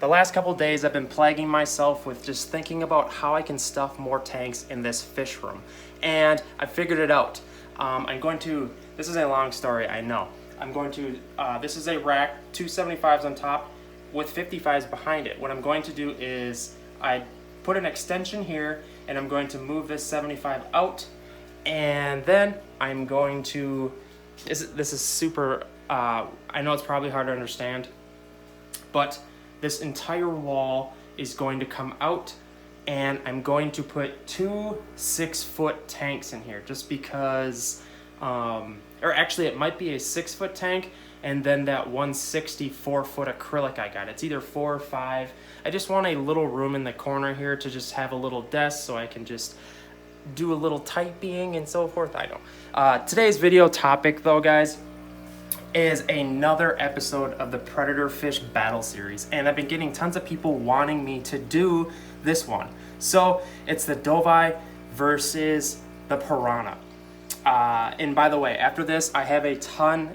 the last couple days I've been plaguing myself with just thinking about how I can stuff more tanks in this fish room. And I figured it out. This is a long story, I know. This is a rack, 275s on top with 55s behind it. What I'm going to do is I put an extension here and I'm going to move this 75 out, and then I'm going to, this is super, I know it's probably hard to understand, but this entire wall is going to come out, and I'm going to put 2 6-foot tanks in here just because, or actually it might be a 6-foot tank and then that 164-foot acrylic I got. It's either 4 or 5. I just want a little room in the corner here to just have a little desk so I can just do a little typing and so forth. I know. Today's video topic though, guys, is another episode of the Predator Fish Battle Series, and I've been getting tons of people wanting me to do this one. So it's the Dovii versus the Piranha. And by the way, after this, I have a ton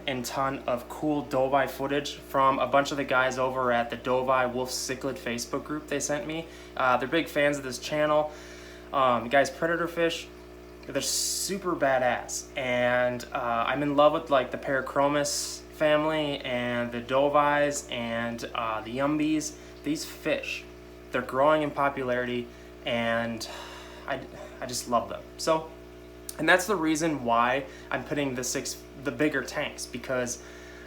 of cool Dovii footage from a bunch of the guys over at the Dovii Cichlid Facebook group they sent me. They're big fans of this channel. The guys Predator Fish, they're super badass. And I'm in love with like the Parachromis family and the Doviis and the Yumbies. These fish, they're growing in popularity, and I just love them. So, and that's the reason why I'm putting the bigger tanks, because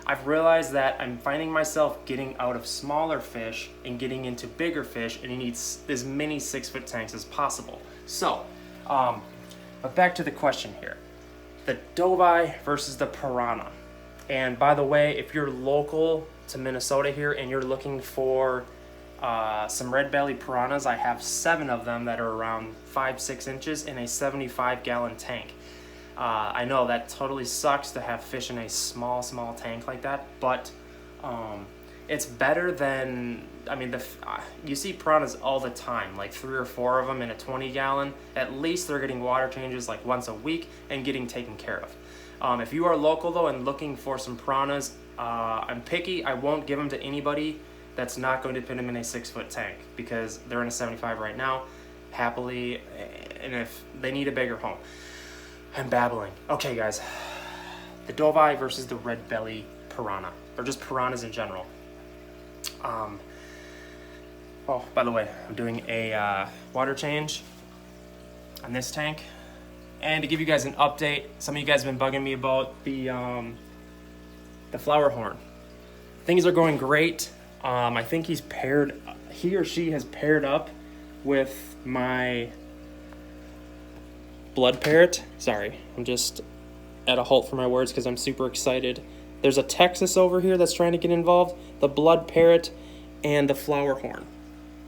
I've realized that I'm finding myself getting out of smaller fish and getting into bigger fish, and you need as many 6-foot tanks as possible. So, but back to the question here. The Dovii versus the Piranha. And by the way, if you're local to Minnesota here and you're looking for some red belly piranhas, I have 7 of them that are around 5-6 inches in a 75-gallon tank. I know that totally sucks to have fish in a small tank like that, but it's better than, I mean, you see piranhas all the time, like 3 or 4 of them in a 20-gallon. At least they're getting water changes like once a week and getting taken care of. If you are local though and looking for some piranhas, I'm picky. I won't give them to anybody that's not going to put them in a 6-foot tank, because they're in a 75 right now, happily, and if they need a bigger home. I'm babbling. Okay, guys, the Dovii versus the red belly piranha, or just piranhas in general. Oh, by the way, I'm doing a water change on this tank, and to give you guys an update, some of you guys have been bugging me about the flower horn. Things are going great. I think he or she has paired up with my blood parrot. Sorry, I'm just at a halt for my words because I'm super excited. There's a Texas over here that's trying to get involved, the blood parrot, and the flower horn.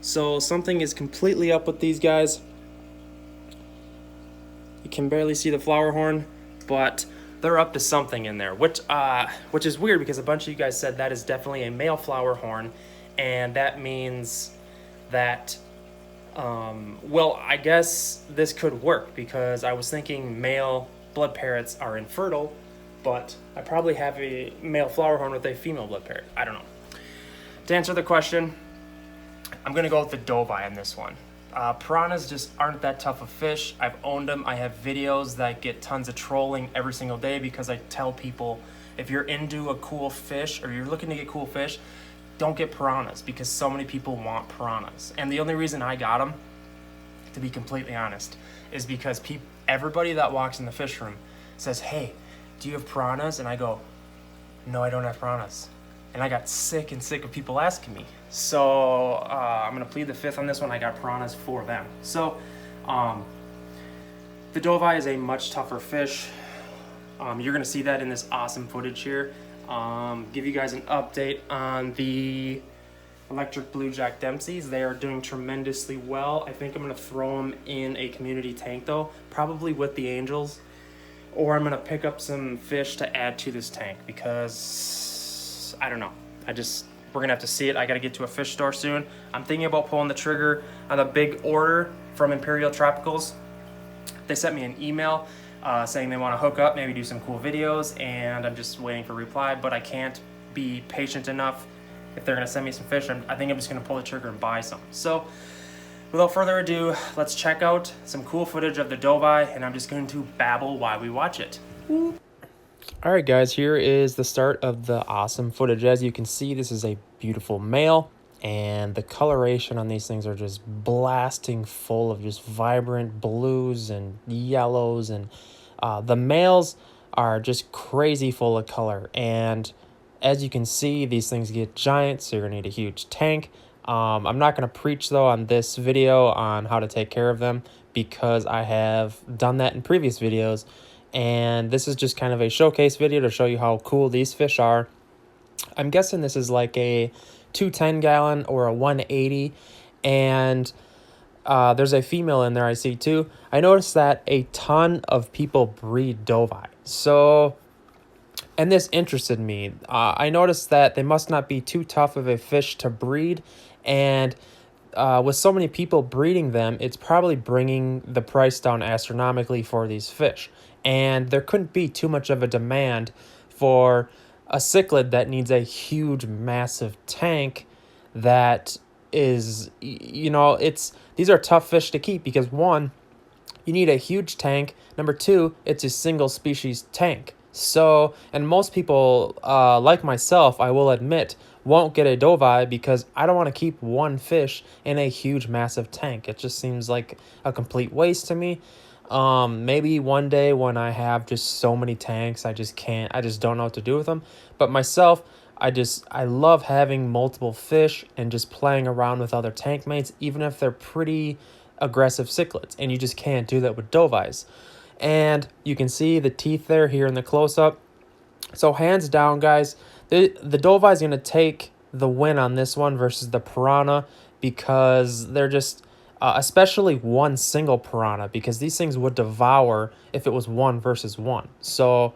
So something is completely up with these guys. You can barely see the flower horn, but they're up to something in there, which is weird because a bunch of you guys said that is definitely a male flower horn, and that means that, well, I guess this could work, because I was thinking male blood parrots are infertile, but I probably have a male flower horn with a female blood parrot. I don't know. To answer the question, I'm gonna go with the Dovii on this one. Piranhas just aren't that tough of fish. I've owned them. I have videos that get tons of trolling every single day, because I tell people, if you're into a cool fish or you're looking to get cool fish, don't get piranhas, because so many people want piranhas. And the only reason I got them, to be completely honest, is because everybody that walks in the fish room says, "Hey, do you have piranhas?" And I go, "No, I don't have piranhas." And I got sick of people asking me. So I'm gonna plead the fifth on this one. I got piranhas for them. So the Dovii is a much tougher fish. You're gonna see that in this awesome footage here. Give you guys an update on the electric blue Jack Dempseys. They are doing tremendously well. I think I'm gonna throw them in a community tank though, probably with the angels, or I'm gonna pick up some fish to add to this tank, because I don't know. We're gonna have to see it. I gotta get to a fish store soon. I'm thinking about pulling the trigger on a big order from Imperial Tropicals. They sent me an email saying they want to hook up, maybe do some cool videos, and I'm just waiting for a reply, but I can't be patient enough if they're gonna send me some fish, I think I'm just gonna pull the trigger and buy some. So without further ado, let's check out some cool footage of the Dovii, and I'm just going to babble while we watch it. Alright guys, here is the start of the awesome footage. As you can see, this is a beautiful male, and the coloration on these things are just blasting full of just vibrant blues and yellows, and the males are just crazy full of color. And as you can see, these things get giant, so you're gonna need a huge tank. I'm not gonna preach though on this video on how to take care of them, because I have done that in previous videos, and this is just kind of a showcase video to show you how cool these fish are. I'm guessing this is like a 210 gallon or a 180, and there's a female in there I see too. I noticed that a ton of people breed Dovii, so, and this interested me. I noticed that they must not be too tough of a fish to breed, and with so many people breeding them, it's probably bringing the price down astronomically for these fish. And there couldn't be too much of a demand for a cichlid that needs a huge, massive tank that is, you know, these are tough fish to keep because, one, you need a huge tank. Number two, it's a single species tank. So, and most people, like myself, I will admit, won't get a Dovii because I don't want to keep one fish in a huge, massive tank. It just seems like a complete waste to me. Maybe one day when I have just so many tanks, I just don't know what to do with them. But myself, I love having multiple fish and just playing around with other tank mates, even if they're pretty aggressive cichlids, and you just can't do that with Doviis. And you can see the teeth there here in the close-up. So hands down, guys, the Dovii is going to take the win on this one versus the Piranha, because they're just, especially one single Piranha, because these things would devour if it was one versus one. So